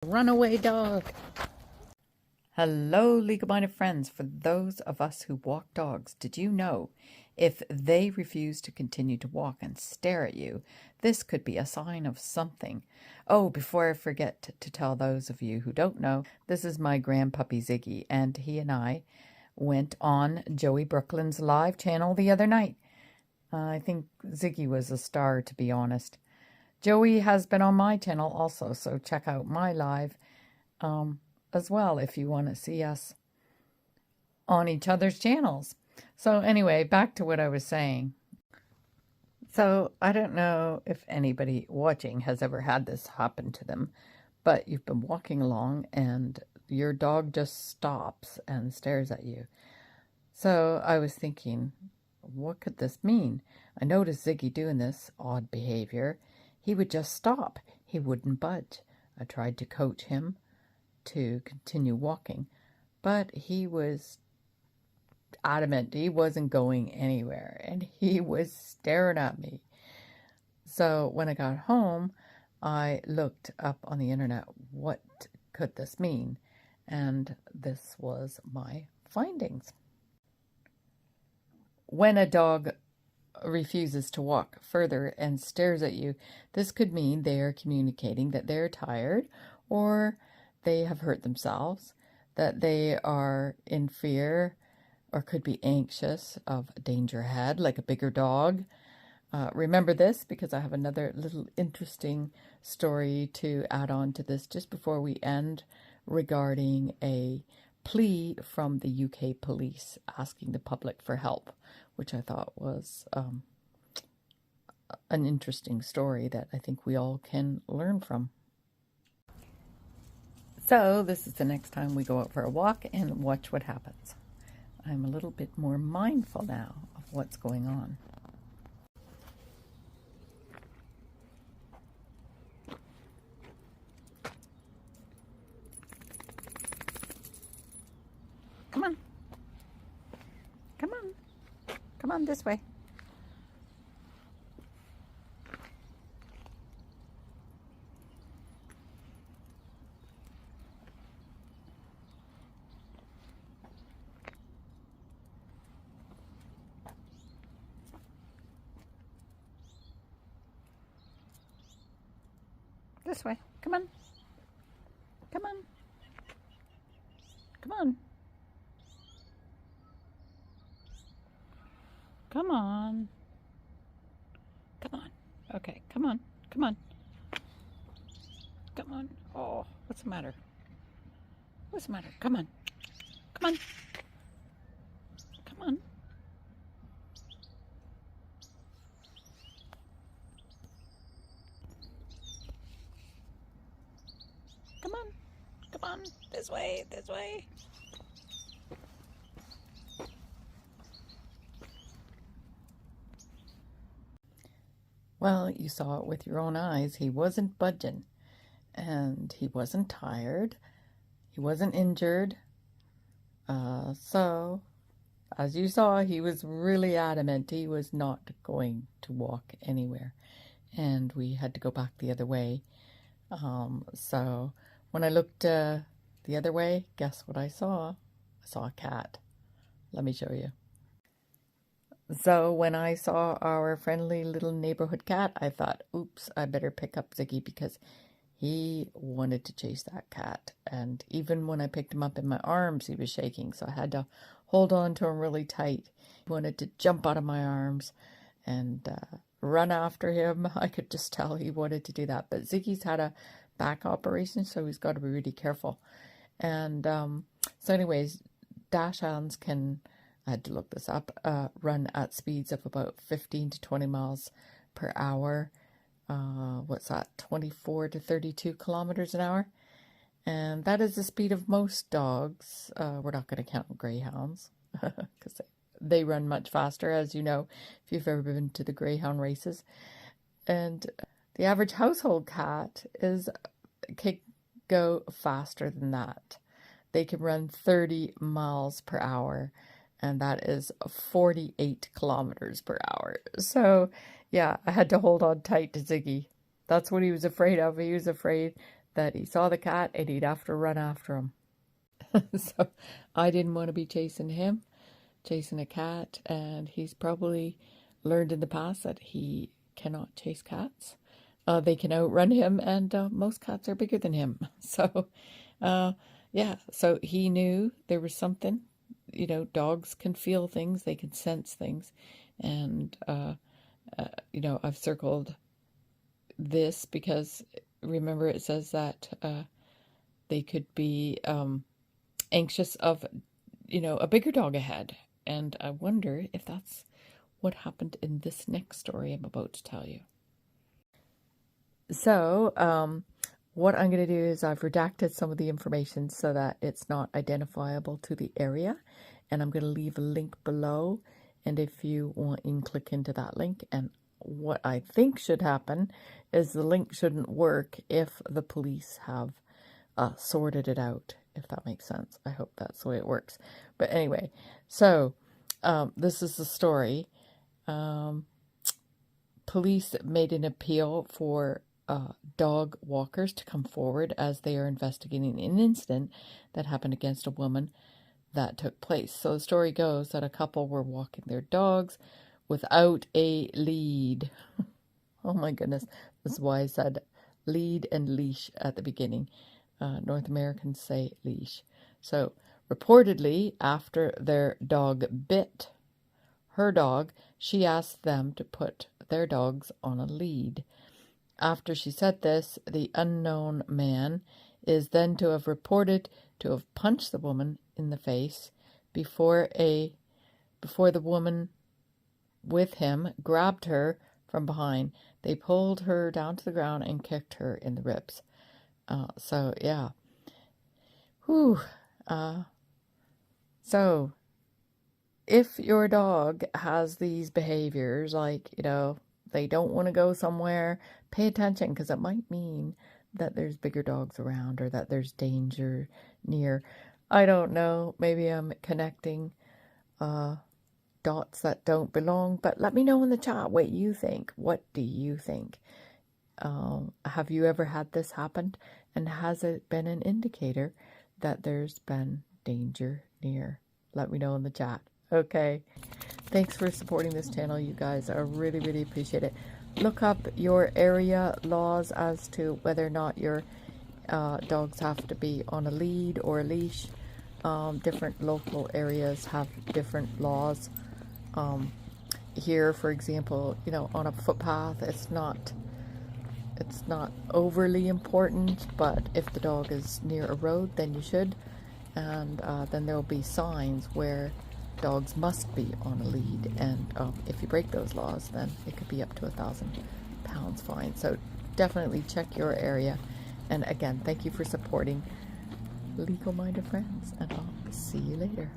Runaway dog. Hello, legal-minded friends. For those of us who walk dogs, did you know if they refuse to continue to walk and stare at you, this could be a sign of something? Oh, before I forget to tell those of you who don't know, this is my grandpuppy Ziggy, and he and I went on Joey Brooklyn's live channel the other night. I think Ziggy was a star, to be honest. Joey has been on my channel also, so check out my live as well if you want to see us on each other's channels. So anyway, back to what I was saying. So I don't know if anybody watching has ever had this happen to them, but you've been walking along and your dog just stops and stares at you. So I was thinking, what could this mean? I noticed Ziggy doing this odd behavior. He would just stop. He wouldn't budge. I tried to coach him to continue walking, but he was adamant he wasn't going anywhere, and he was staring at me. So when I got home, I looked up on the internet, what could this mean? And this was my findings. When a dog refuses to walk further and stares at you, this could mean they are communicating that they're tired, or they have hurt themselves, that they are in fear, or could be anxious of danger ahead, like a bigger dog. Remember this, because I have another little interesting story to add on to this just before we end, regarding a plea from the UK police asking the public for help, which I thought was an interesting story that I think we all can learn from. So this is the next time we go out for a walk and watch what happens. I'm a little bit more mindful now of what's going on. Come on. Come on. Come on this way. This way. Come on. Come on. Come on. Come on. Come on. Okay, come on. Come on. Come on. Oh, what's the matter? What's the matter? Come on. Come on. Come on. Come on. Come on. This way. This way. Well, you saw it with your own eyes. He wasn't budging, and he wasn't tired. He wasn't injured. So, as you saw, he was really adamant he was not going to walk anywhere, and we had to go back the other way. So when I looked the other way, guess what I saw? I saw a cat. Let me show you. So when I saw our friendly little neighborhood cat, I thought, oops, I better pick up Ziggy, because he wanted to chase that cat. And even when I picked him up in my arms, he was shaking. So I had to hold on to him really tight. He wanted to jump out of my arms and run after him. I could just tell he wanted to do that. But Ziggy's had a back operation, so he's got to be really careful. And so anyways, dachshunds can, I had to look this up, run at speeds of about 15 to 20 miles per hour. What's that? 24 to 32 kilometers an hour. And that is the speed of most dogs. We're not going to count greyhounds because they run much faster, as you know, if you've ever been to the greyhound races. And the average household cat can go faster than that. They can run 30 miles per hour, and that is 48 kilometers per hour. So, yeah, I had to hold on tight to Ziggy. That's what he was afraid of. He was afraid that he saw the cat and he'd have to run after him. So I didn't want to be chasing him, chasing a cat, and he's probably learned in the past that he cannot chase cats. They can outrun him, and most cats are bigger than him. So, yeah, so he knew there was something. You know, dogs can feel things, they can sense things, and, you know, I've circled this because, remember, it says that they could be anxious of, you know, a bigger dog ahead. And I wonder if that's what happened in this next story I'm about to tell you. So, what I'm going to do is I've redacted some of the information so that it's not identifiable to the area. And I'm going to leave a link below. And if you want, you can click into that link. And what I think should happen is the link shouldn't work if the police have sorted it out, if that makes sense. I hope that's the way it works. But anyway, so this is the story. Police made an appeal for dog walkers to come forward as they are investigating an incident that happened against a woman that took place. So the story goes that a couple were walking their dogs without a lead. Oh my goodness. This is why I said lead and leash at the beginning. North Americans say leash. So reportedly, after their dog bit her dog, she asked them to put their dogs on a lead. After she said this, the unknown man is then to have reported to have punched the woman in the face before the woman with him grabbed her from behind. They pulled her down to the ground and kicked her in the ribs. So yeah. Whew. So if your dog has these behaviors, like, you know, they don't want to go somewhere, pay attention, because it might mean that there's bigger dogs around or that there's danger near. I don't know. Maybe I'm connecting dots that don't belong, but let me know in the chat what you think. What do you think? Have you ever had this happen? And has it been an indicator that there's been danger near? Let me know in the chat. Okay. Thanks for supporting this channel, you guys. I really, really appreciate it. Look up your area laws as to whether or not your dogs have to be on a lead or a leash. Different local areas have different laws. Here, for example, you know, on a footpath, it's not overly important, but if the dog is near a road, then you should. And then there will be signs where dogs must be on a lead, and if you break those laws, then it could be up to £1,000 fine. So definitely check your area. And again, thank you for supporting Legal Minded Friends, and I'll see you later.